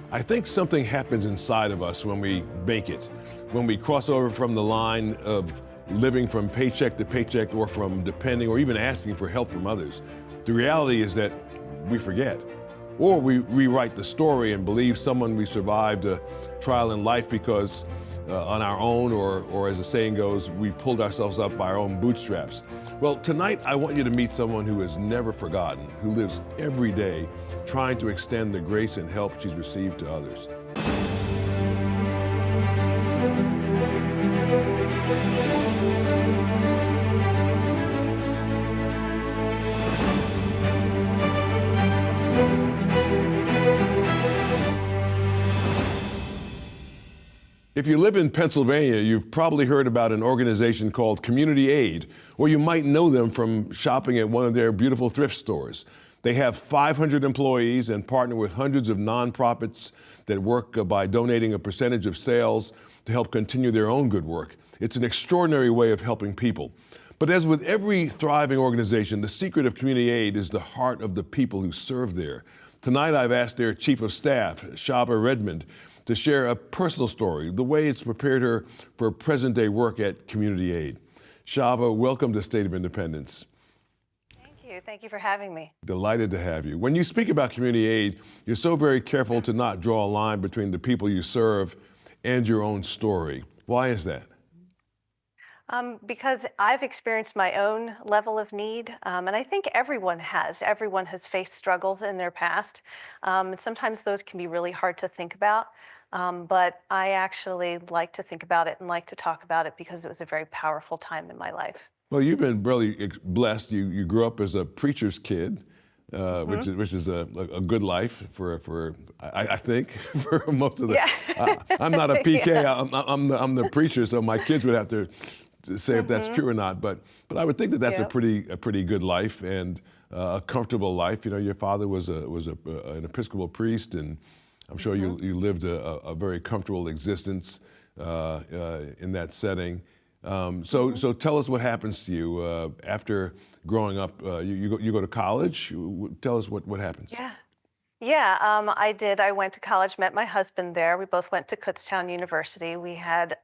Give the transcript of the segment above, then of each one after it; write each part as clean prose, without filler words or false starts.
I think something happens inside of us when we make it, when we cross over from the line of living from paycheck to paycheck or from depending or even asking for help from others. The reality is that we forget, or we rewrite the story and believe someone we survived a trial in life because on our own, or as the saying goes, we pulled ourselves up by our own bootstraps. Well, tonight I want you to meet someone who has never forgotten, who lives every day trying to extend the grace and help she's received to others. If you live in Pennsylvania, you've probably heard about an organization called Community Aid, or you might know them from shopping at one of their beautiful thrift stores. They have 500 employees and partner with hundreds of nonprofits that work by donating a percentage of sales to help continue their own good work. It's an extraordinary way of helping people. But as with every thriving organization, the secret of Community Aid is the heart of the people who serve there. Tonight, I've asked their chief of staff, Chavah Redmond, to share a personal story, the way it's prepared her for present-day work at Community Aid. Chavah, welcome to State of Independence. Thank you. Thank you for having me. Delighted to have you. When you speak about Community Aid, you're so very careful to not draw a line between the people you serve and your own story. Why is that? Because I've experienced my own level of need, and I think everyone has. Everyone has faced struggles in their past. And sometimes those can be really hard to think about, but I actually like to think about it and like to talk about it because it was a very powerful time in my life. Well, you've been really blessed. You grew up as a preacher's kid, which is a good life for I think for most of the. Yeah. I'm not a PK. Yeah. I'm the preacher, so my kids would have to say if that's true or not. But I would think that that's a pretty good life and a comfortable life. You know, your father was an Episcopal priest, and I'm sure you lived a very comfortable existence in that setting. So tell us what happens to you after growing up. You go to college. Tell us what happens. Yeah, I did. I went to college, met my husband there. We both went to Kutztown University. We had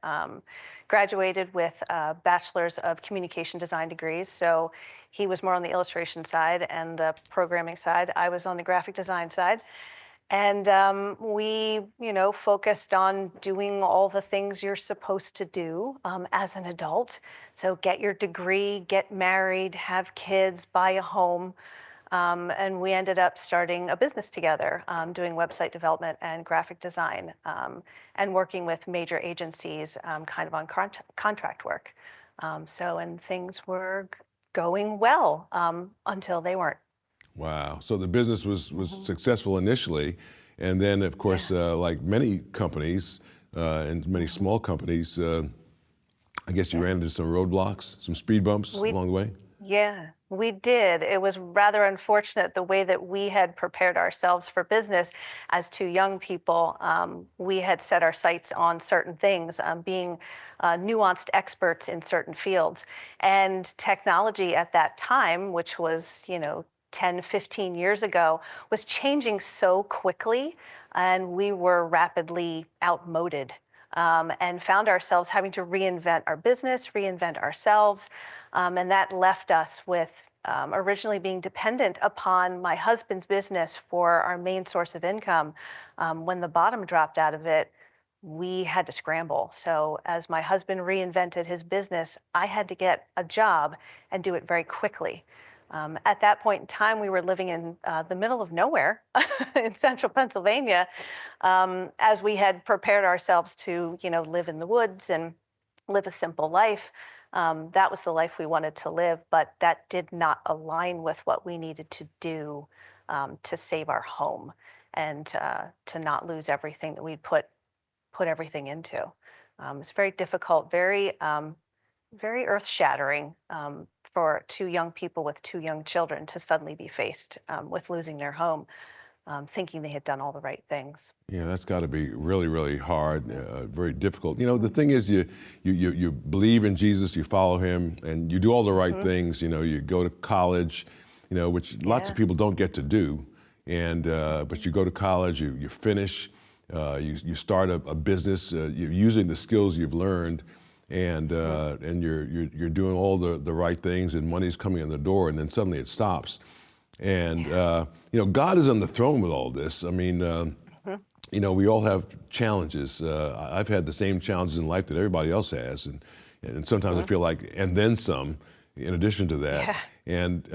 graduated with a bachelor's of communication design degrees. So he was more on the illustration side and the programming side. I was on the graphic design side. And we, focused on doing all the things you're supposed to do as an adult. So get your degree, get married, have kids, buy a home. And we ended up starting a business together, doing website development and graphic design, and working with major agencies kind of on contract work. And things were going well until they weren't. Wow. So the business was successful initially. And then, of course, like many companies and many small companies, I guess you ran into some roadblocks, some speed bumps along the way? Yeah, we did. It was rather unfortunate the way that we had prepared ourselves for business as two young people. We had set our sights on certain things, being nuanced experts in certain fields. And technology at that time, which was, 10, 15 years ago, was changing so quickly, and we were rapidly outmoded. And found ourselves having to reinvent our business, reinvent ourselves. And that left us with originally being dependent upon my husband's business for our main source of income. When the bottom dropped out of it, we had to scramble. So as my husband reinvented his business, I had to get a job and do it very quickly. At that point in time, we were living in the middle of nowhere in central Pennsylvania, as we had prepared ourselves to, live in the woods and live a simple life. That was the life we wanted to live, but that did not align with what we needed to do to save our home and to not lose everything that we'd put everything into. It's very difficult, very earth-shattering for two young people with two young children to suddenly be faced with losing their home, thinking they had done all the right things. Yeah, that's got to be really, really hard, very difficult. The thing is, you believe in Jesus, you follow him, and you do all the right things. You go to college, which lots of people don't get to do, and but you go to college, you finish, You start a business, you're using the skills you've learned, and you're doing all the right things, and money's coming in the door, and then suddenly it stops. And God is on the throne with all this. I mean, we all have challenges. I've had the same challenges in life that everybody else has, and sometimes I feel like, and then some, in addition to that. Yeah. And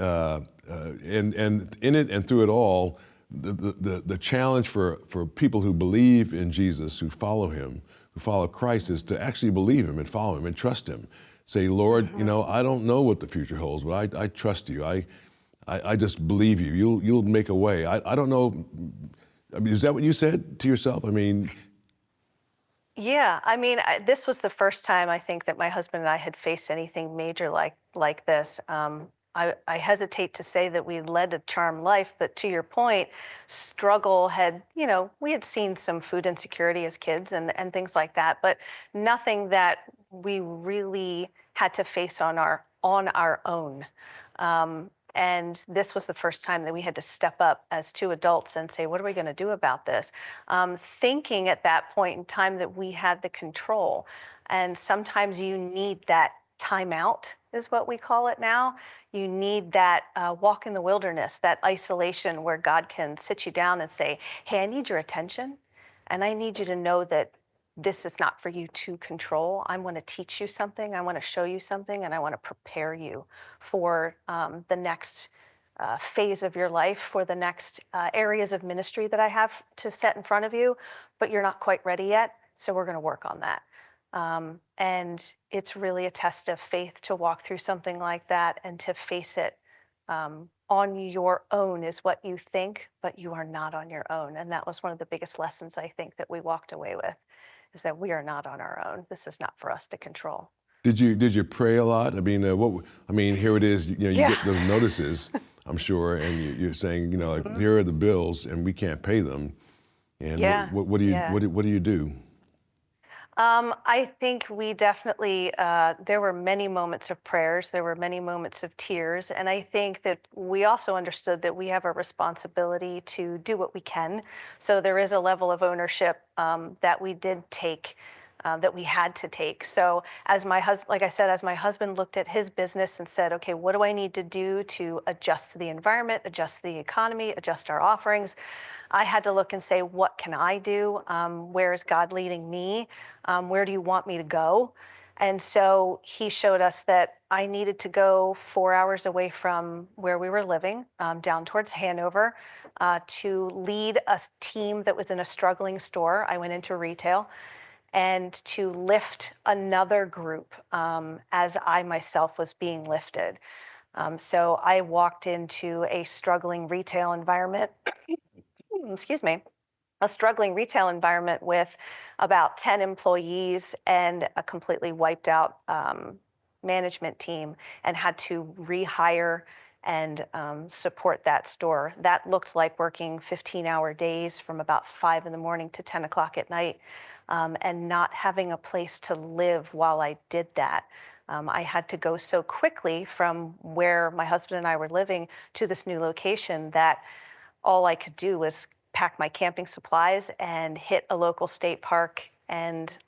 in it and through it all, the challenge for people who believe in Jesus, who follow him, who follow Christ, is to actually believe him and follow him and trust him. Say, Lord, I don't know what the future holds, but I trust you. I just believe you. You'll make a way. I don't know. I mean, is that what you said to yourself? I mean, Yeah, I mean, this was the first time I think that my husband and I had faced anything major like this. I hesitate to say that we led a charmed life, but to your point, struggle had, we had seen some food insecurity as kids and things like that, but nothing that we really had to face on our own. And this was the first time that we had to step up as two adults and say, what are we going to do about this? Thinking at that point in time that we had the control. And sometimes you need that timeout, is what we call it now. You need that walk in the wilderness, that isolation where God can sit you down and say, hey, I need your attention. And I need you to know that this is not for you to control. I want to teach you something. I want to show you something, and I want to prepare you for the next phase of your life, for the next areas of ministry that I have to set in front of you, but you're not quite ready yet. So we're going to work on that. And it's really a test of faith to walk through something like that and to face it on your own is what you think, but you are not on your own. And that was one of the biggest lessons I think that we walked away with, is that we are not on our own. This is not for us to control. did you pray a lot? I mean, here it is. You Yeah. get those notices, I'm sure, and you're saying, like, here are the bills, and we can't pay them. And Yeah. what do you Yeah. what do you do? I think we definitely, there were many moments of prayers, there were many moments of tears, and I think that we also understood that we have a responsibility to do what we can. So there is a level of ownership that we did take, that we had to take. So as my husband, like I said, as my husband looked at his business and said, okay, what do I need to do to adjust to the environment, adjust to the economy, adjust our offerings? I had to look and say, what can I do? Where is God leading me? Where do you want me to go? And so he showed us that I needed to go 4 hours away from where we were living, down towards Hanover, to lead a team that was in a struggling store. I went into retail, and to lift another group as I myself was being lifted. So I walked into a struggling retail environment, excuse me, a struggling retail environment with about 10 employees and a completely wiped out management team, and had to rehire and support that store. That looked like working 15-hour days from about 5 in the morning to 10 o'clock at night, and not having a place to live while I did that. I had to go so quickly from where my husband and I were living to this new location that all I could do was pack my camping supplies and hit a local state park and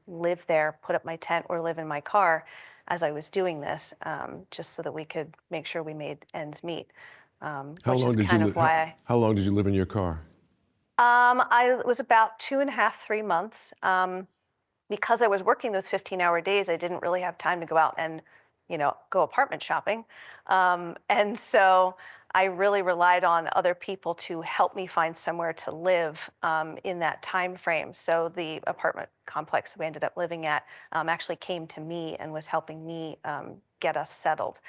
live there, put up my tent or live in my car as I was doing this, just so that we could make sure we made ends meet, which is kind of why How long did you live in your car? I was about 2.5, 3 months. Because I was working those 15-hour days, I didn't really have time to go out and, go apartment shopping. And so I really relied on other people to help me find somewhere to live in that time frame. So the apartment complex we ended up living at actually came to me and was helping me get us settled.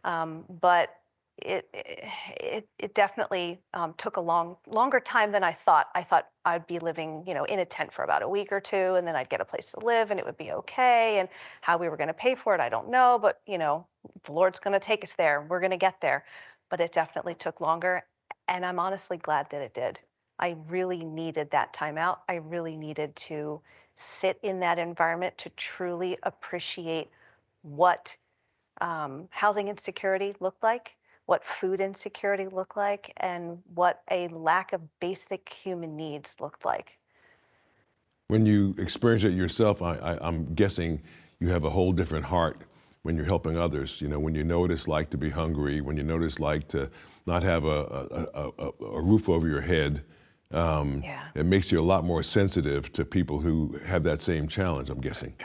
But it definitely took a longer time than I thought. I thought I'd be living, in a tent for about a week or two, and then I'd get a place to live, and it would be okay. And how we were going to pay for it, I don't know. But the Lord's going to take us there. We're going to get there. But it definitely took longer, and I'm honestly glad that it did. I really needed that time out. I really needed to sit in that environment to truly appreciate what housing insecurity looked like, what food insecurity looked like, and what a lack of basic human needs looked like. When you experience it yourself, I'm guessing you have a whole different heart when you're helping others. You know, when you know what it's like to be hungry, when you know what it's like to not have a roof over your head, Yeah. it makes you a lot more sensitive to people who have that same challenge, I'm guessing.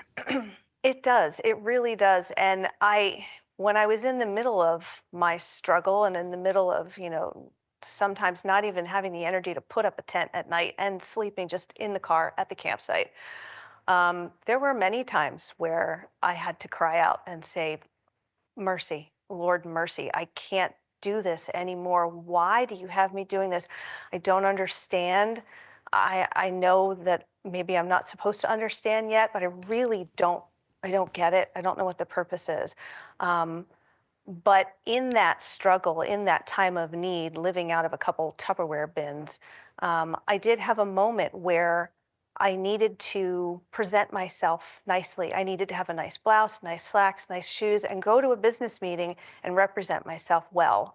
It does. It really does. And when I was in the middle of my struggle and in the middle of, sometimes not even having the energy to put up a tent at night and sleeping just in the car at the campsite, there were many times where I had to cry out and say, mercy, Lord, mercy. I can't do this anymore. Why do you have me doing this? I don't understand. I know that maybe I'm not supposed to understand yet, but I really don't. I don't get it. I don't know what the purpose is. But in that struggle, in that time of need, living out of a couple Tupperware bins, I did have a moment where I needed to present myself nicely. I needed to have a nice blouse, nice slacks, nice shoes, and go to a business meeting and represent myself well.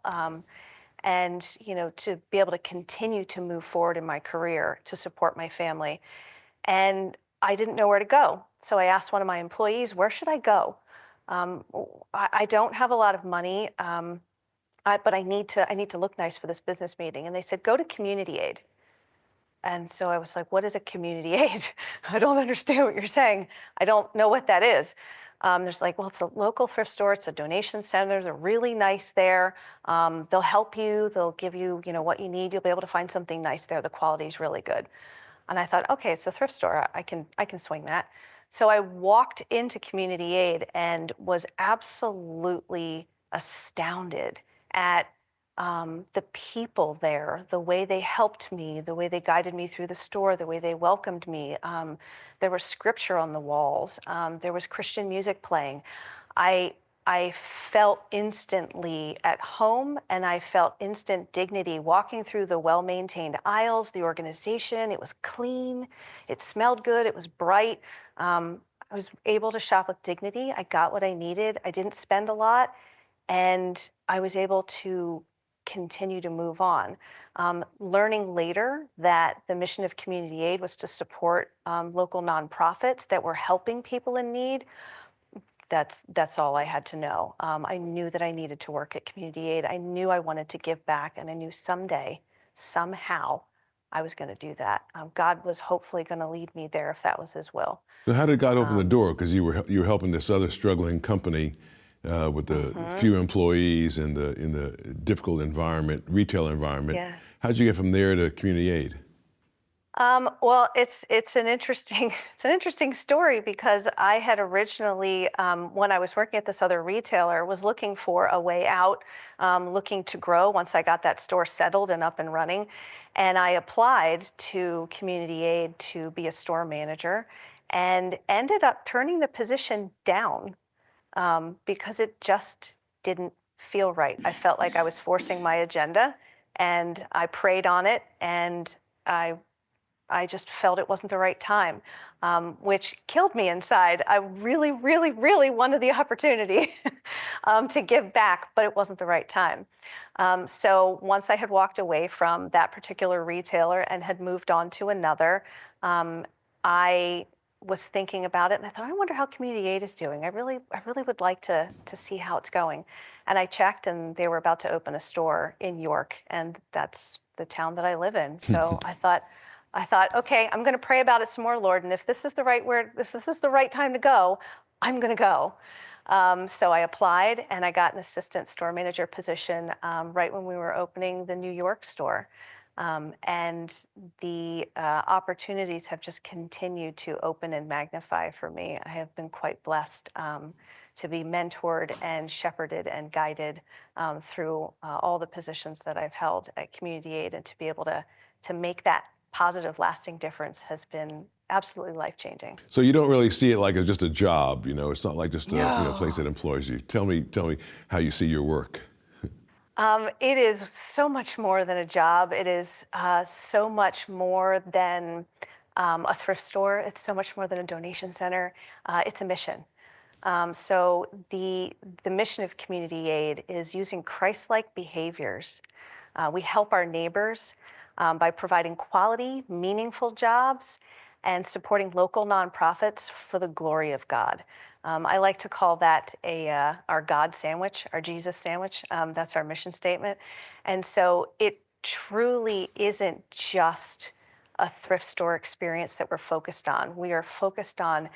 And to be able to continue to move forward in my career, to support my family. And I didn't know where to go. So I asked one of my employees, where should I go? Um, I don't have a lot of money, but I need to look nice for this business meeting. And they said, go to community aid. And so I was like, what is a community aid? I don't understand what you're saying. I don't know what that is. There's like, well, it's a local thrift store. It's a donation center. They're really nice there. They'll help you. They'll give you, what you need. You'll be able to find something nice there. The quality is really good. And I thought, okay, it's a thrift store. I can swing that. So I walked into community aid and was absolutely astounded at the people there, the way they helped me, the way they guided me through the store, the way they welcomed me. There was scripture on the walls. There was Christian music playing. I I felt instantly at home and I felt instant dignity walking through the well-maintained aisles, the organization. It was clean, it smelled good, it was bright. I was able to shop with dignity. I got what I needed. I didn't spend a lot, and I was able to continue to move on. Learning later that the mission of community aid was to support local nonprofits that were helping people in need. That's all I had to know. I knew that I needed to work at community aid. I knew I wanted to give back, and I knew someday, somehow, I was going to do that. God was hopefully going to lead me there if that was His will. So how did God open the door? Because you were helping this other struggling company with the few employees and in the difficult environment, retail environment. Yeah. How did you get from there to community aid? Well, it's an interesting story because I had originally, when I was working at this other retailer, was looking for a way out, looking to grow once I got that store settled and up and running, and I applied to community aid to be a store manager, and ended up turning the position down because it just didn't feel right. I felt like I was forcing my agenda, and I prayed on it, and I just felt it wasn't the right time, which killed me inside. I really, really, really wanted the opportunity to give back, but it wasn't the right time. So once I had walked away from that particular retailer and had moved on to another, I was thinking about it, and I thought, I wonder how community aid is doing. I really would like to see how it's going. And I checked, and they were about to open a store in York, and that's the town that I live in. So I thought, okay, I'm going to pray about it some more, Lord, and if this is the right time to go, I'm going to go. So I applied, and I got an assistant store manager position right when we were opening the New York store. And the opportunities have just continued to open and magnify for me. I have been quite blessed to be mentored and shepherded and guided through all the positions that I've held at Community Aid, and to be able to make that positive, lasting difference has been absolutely life-changing. So you don't really see it like it's just a job, it's not like just a No. place that employs you. Tell me how you see your work. It is so much more than a job. It is so much more than a thrift store. It's so much more than a donation center. It's a mission. So the mission of community aid is using Christ-like behaviors. We help our neighbors by providing quality, meaningful jobs, and supporting local nonprofits for the glory of God. I like to call that our God sandwich, our Jesus sandwich. That's our mission statement. And so it truly isn't just a thrift store experience that we're focused on. We are focused on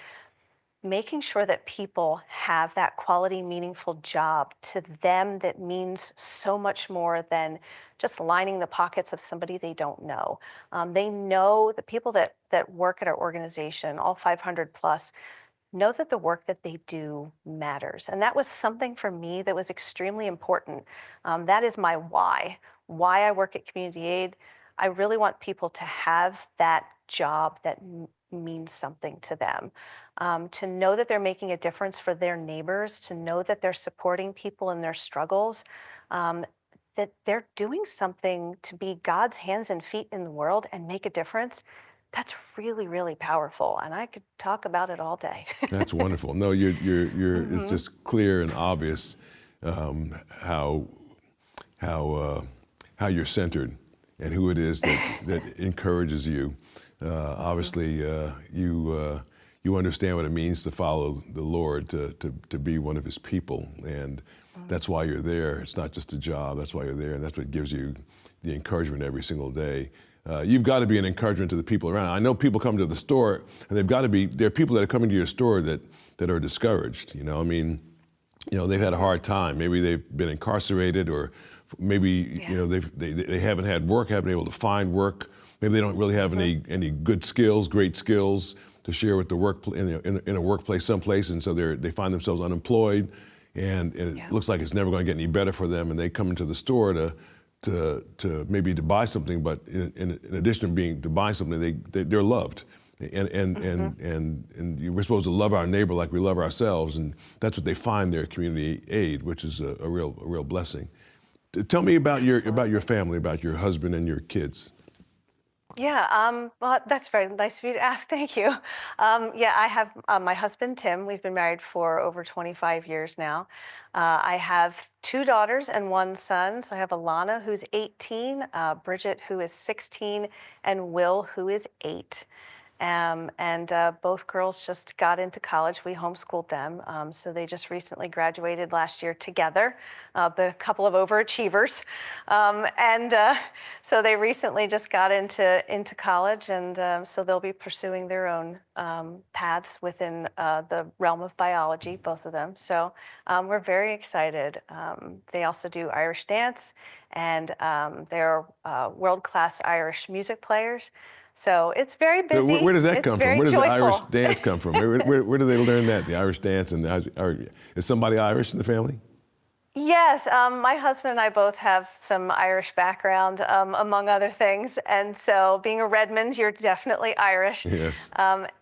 making sure that people have that quality, meaningful job to them that means so much more than just lining the pockets of somebody they don't know. They know the people that work at our organization, all 500 plus, know that the work that they do matters. And that was something for me that was extremely important. That is my why I work at Community Aid. I really want people to have that job that means something to them, to know that they're making a difference for their neighbors, to know that they're supporting people in their struggles, that they're doing something to be God's hands and feet in the world and make a difference. That's really, really powerful, and I could talk about it all day. That's wonderful. No, it's just clear and obvious how you're centered and who it is that encourages you. Obviously, you understand what it means to follow the Lord, to be one of His people, and that's why you're there. It's not just a job. That's why you're there, and that's what gives you the encouragement every single day. You've got to be an encouragement to the people around. I know people come to the store, and there are people that are coming to your store that are discouraged. I mean, they've had a hard time. Maybe they've been incarcerated, or maybe they haven't had work, haven't been able to find work. Maybe they don't really have any good skills, great skills to share with the in a workplace someplace, and so they find themselves unemployed, and it looks like it's never going to get any better for them. And they come into the store to maybe to buy something, but in addition to buy something, they're loved, and we're supposed to love our neighbor like we love ourselves, and that's what they find there at Community Aid, which is a real blessing. Tell me about your family, about your husband and your kids. Yeah, well, that's very nice of you to ask. Thank you. I have my husband, Tim. We've been married for over 25 years now. I have 2 daughters and 1 son. So I have Alana, who's 18, Bridget, who is 16, and Will, who is 8. Both girls just got into college. We homeschooled them. So they just recently graduated last year together, the couple of overachievers. So they recently just got into college, and so they'll be pursuing their own paths within the realm of biology, both of them. So we're very excited. They also do Irish dance, and they're world-class Irish music players. So it's very busy. So where does that come from? Where does joyful. The Irish dance come from? Where do they learn that, the Irish dance? And is somebody Irish in the family? Yes, my husband and I both have some Irish background, among other things. And so being a Redmond, you're definitely Irish. Yes.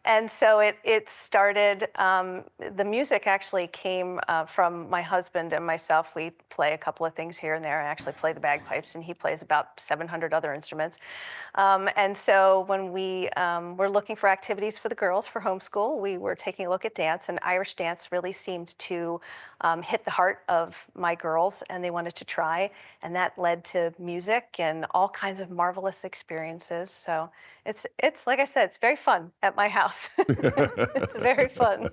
And so it started, the music actually came from my husband and myself. We play a couple of things here and there. I actually play the bagpipes, and he plays about 700 other instruments. And so when we were looking for activities for the girls for homeschool, we were taking a look at dance, and Irish dance really seemed to hit the heart of my girls, and they wanted to try, and that led to music and all kinds of marvelous experiences. So it's like I said, it's very fun at my house. It's very fun.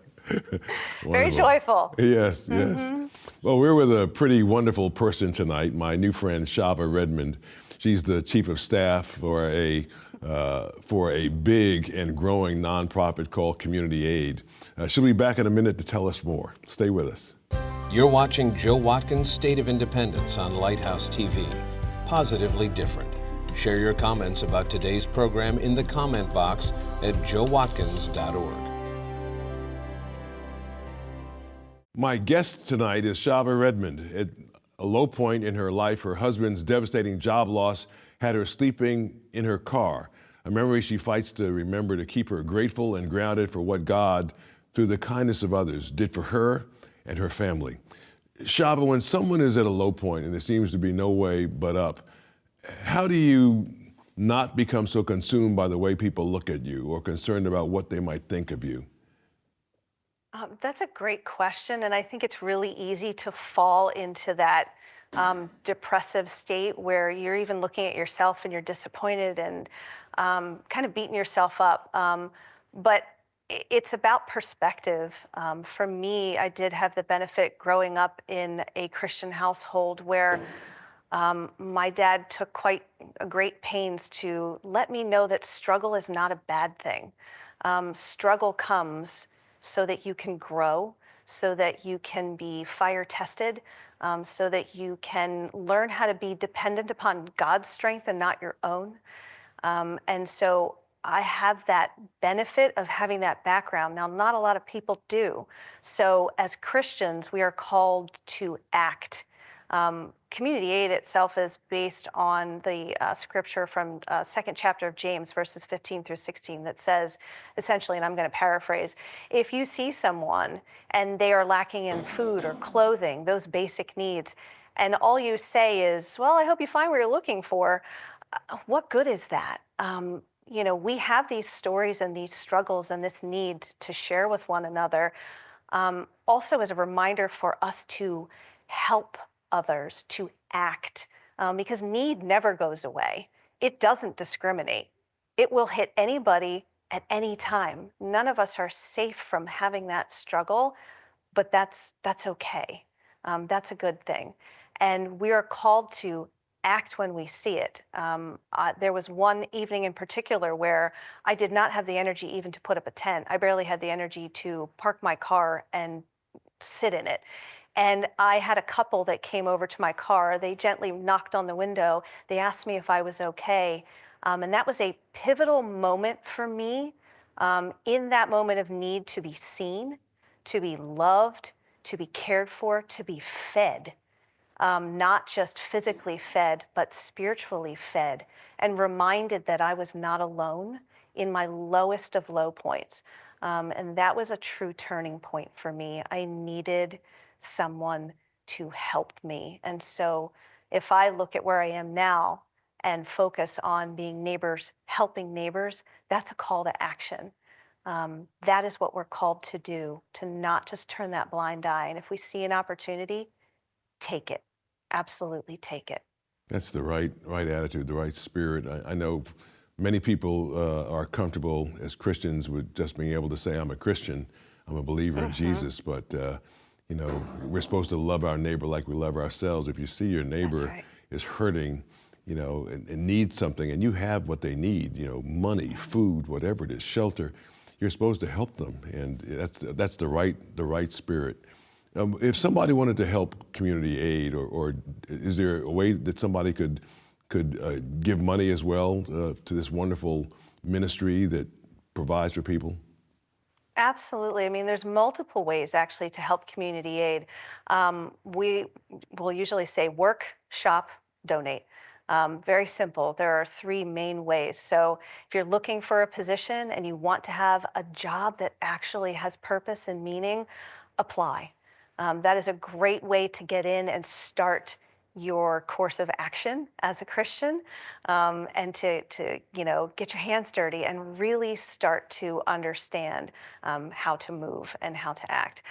Very joyful. Yes, yes. Well, we're with a pretty wonderful person tonight, my new friend Chavah Redmond. She's the chief of staff for a big and growing nonprofit called Community Aid. She'll be back in a minute to tell us more. Stay with us. You're watching Joe Watkins' State of Independence on Lighthouse TV. Positively different. Share your comments about today's program in the comment box at joewatkins.org. My guest tonight is Chavah Redmond. At a low point in her life, her husband's devastating job loss had her sleeping in her car, a memory she fights to remember to keep her grateful and grounded for what God, through the kindness of others, did for her and her family. Chavah, when someone is at a low point and there seems to be no way but up, how do you not become so consumed by the way people look at you or concerned about what they might think of you? That's a great question, and I think it's really easy to fall into that depressive state where you're even looking at yourself and you're disappointed, and kind of beating yourself up. But it's about perspective. For me, I did have the benefit growing up in a Christian household where my dad took quite a great pains to let me know that struggle is not a bad thing. Struggle comes so that you can grow, so that you can be fire tested, so that you can learn how to be dependent upon God's strength and not your own. And so I have that benefit of having that background. Now, not a lot of people do. So as Christians, we are called to act. Community aid itself is based on the scripture from second chapter of James, verses 15 through 16, that says, essentially, and I'm going to paraphrase, if you see someone and they are lacking in food or clothing, those basic needs, and all you say is, well, I hope you find what you're looking for, what good is that? We have these stories and these struggles and this need to share with one another, also as a reminder for us to help others, to act, because need never goes away. It doesn't discriminate. It will hit anybody at any time. None of us are safe from having that struggle, but that's okay. That's a good thing. And we are called to act when we see it. There was one evening in particular where I did not have the energy even to put up a tent. I barely had the energy to park my car and sit in it. And I had a couple that came over to my car. They gently knocked on the window. They asked me if I was okay. And that was a pivotal moment for me, in that moment of need, to be seen, to be loved, to be cared for, to be fed. Not just physically fed, but spiritually fed, and reminded that I was not alone in my lowest of low points. And that was a true turning point for me. I needed someone to help me. And so if I look at where I am now and focus on being neighbors, helping neighbors, that's a call to action. That is what we're called to do, to not just turn that blind eye. And if we see an opportunity, take it. Absolutely take it. That's the right attitude, the right spirit. I know many people are comfortable as Christians with just being able to say, I'm a Christian, I'm a believer in Jesus, but we're supposed to love our neighbor like we love ourselves. If you see your neighbor is hurting, and needs something, and you have what they need, money, food, whatever it is, shelter, you're supposed to help them, and that's the right spirit. If somebody wanted to help community aid, or is there a way that somebody could give money as well to this wonderful ministry that provides for people? Absolutely. I mean, there's multiple ways actually to help community aid. We will usually say work, shop, donate. Very simple. There are three main ways. So if you're looking for a position and you want to have a job that actually has purpose and meaning, apply. That is a great way to get in and start your course of action as a Christian, and to get your hands dirty and really start to understand how to move and how to act.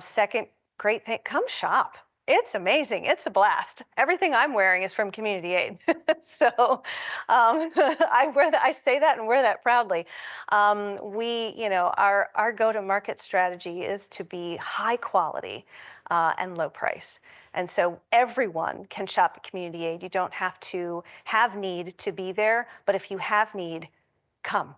Second great thing, come shop. It's amazing. It's a blast. Everything I'm wearing is from Community Aid. So I say that and wear that proudly. Our go-to-market strategy is to be high quality and low price. And so everyone can shop at Community Aid. You don't have to have need to be there, but if you have need, come.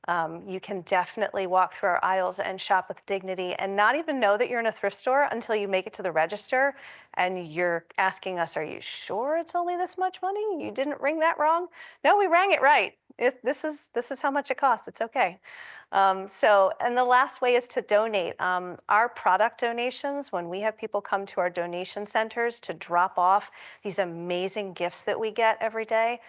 You can definitely walk through our aisles and shop with dignity and not even know that you're in a thrift store until you make it to the register and you're asking us, are you sure it's only this much money? You didn't ring that wrong? No, we rang it right. This is how much it costs. It's okay. And the last way is to donate. Our product donations, when we have people come to our donation centers to drop off these amazing gifts that we get every day,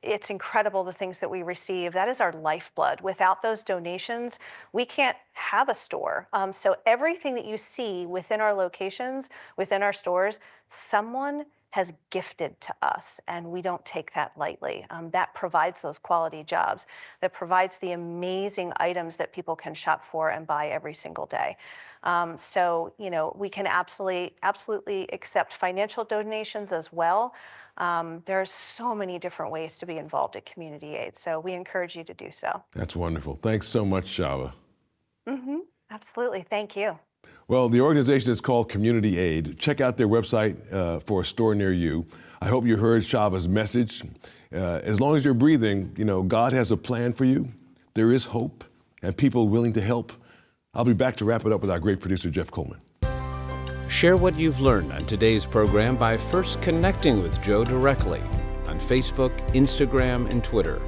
it's incredible the things that we receive. That is our lifeblood. Without those donations, we can't have a store. So everything that you see within our locations, within our stores, someone has gifted to us, and we don't take that lightly. That provides those quality jobs, that provides the amazing items that people can shop for and buy every single day. We can absolutely accept financial donations as well. There are so many different ways to be involved at community aid, so we encourage you to do so. That's wonderful. Thanks so much, Chavah. Absolutely. Thank you. Well, the organization is called Community Aid. Check out their website for a store near you. I hope you heard Chavah's message. As long as you're breathing, God has a plan for you. There is hope and people willing to help. I'll be back to wrap it up with our great producer, Jeff Coleman. Share what you've learned on today's program by first connecting with Joe directly on Facebook, Instagram, and Twitter.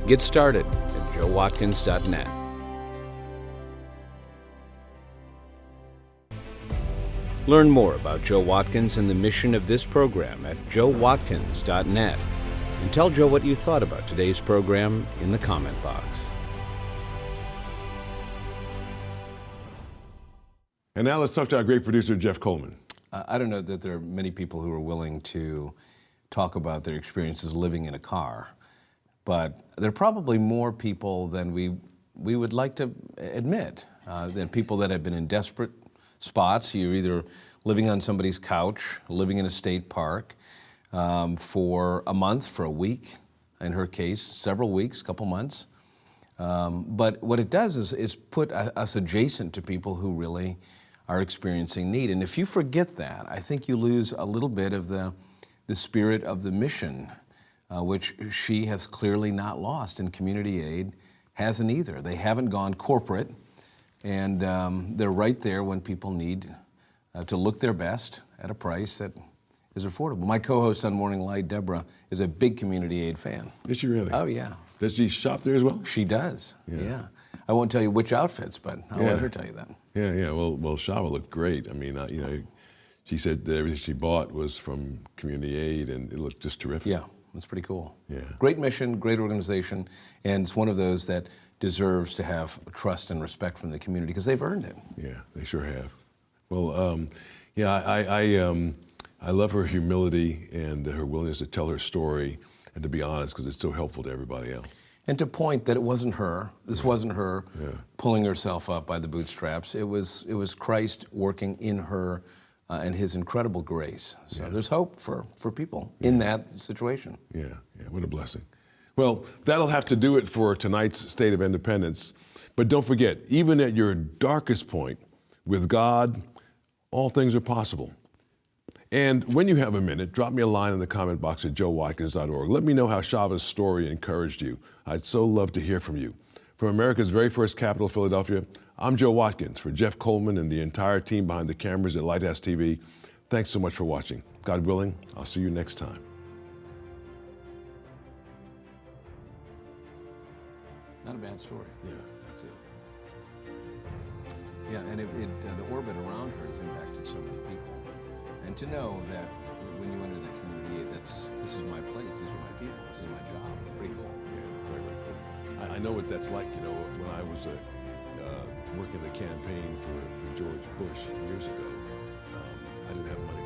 Get started at joewatkins.net. Learn more about Joe Watkins and the mission of this program at joewatkins.net. And tell Joe what you thought about today's program in the comment box. And now let's talk to our great producer, Jeff Coleman. I don't know that there are many people who are willing to talk about their experiences living in a car, but there are probably more people than we would like to admit, than people that have been in desperate spots. You're either living on somebody's couch, living in a state park for a month, for a week, in her case, several weeks, a couple months. But what it does is put us adjacent to people who really are experiencing need. And if you forget that, I think you lose a little bit of the spirit of the mission, which she has clearly not lost, and Community Aid hasn't either. They haven't gone corporate, and they're right there when people need to look their best at a price that is affordable. My co-host on Morning Light, Deborah, is a big Community Aid fan. Is she really? Oh, yeah. Does she shop there as well? She does, yeah. I won't tell you which outfits, but I'll let her tell you that. Yeah. Well, Chavah looked great. I mean, she said that everything she bought was from Community Aid, and it looked just terrific. Yeah, that's pretty cool. Yeah. Great mission, great organization, and it's one of those that deserves to have trust and respect from the community because they've earned it. Yeah, they sure have. Well, I love her humility and her willingness to tell her story and to be honest because it's so helpful to everybody else. And to point that it wasn't her. This wasn't her pulling herself up by the bootstraps. It was Christ working in her and His incredible grace. So there's hope for people in that situation. Yeah, what a blessing. Well, that'll have to do it for tonight's State of Independence. But don't forget, even at your darkest point, with God, all things are possible. And when you have a minute, drop me a line in the comment box at joewatkins.org. Let me know how Chavah's story encouraged you. I'd so love to hear from you. From America's very first capital, Philadelphia, I'm Joe Watkins. For Jeff Coleman and the entire team behind the cameras at Lighthouse TV, thanks so much for watching. God willing, I'll see you next time. Not a bad story. Yeah, that's it. Yeah, and the orbit around her has impacted so many people. And to know that when you enter that community, this is my place, these are my people, this is my job. It's pretty cool. Yeah, very, very cool. I know what that's like. When I was working the campaign for George Bush years ago, I didn't have money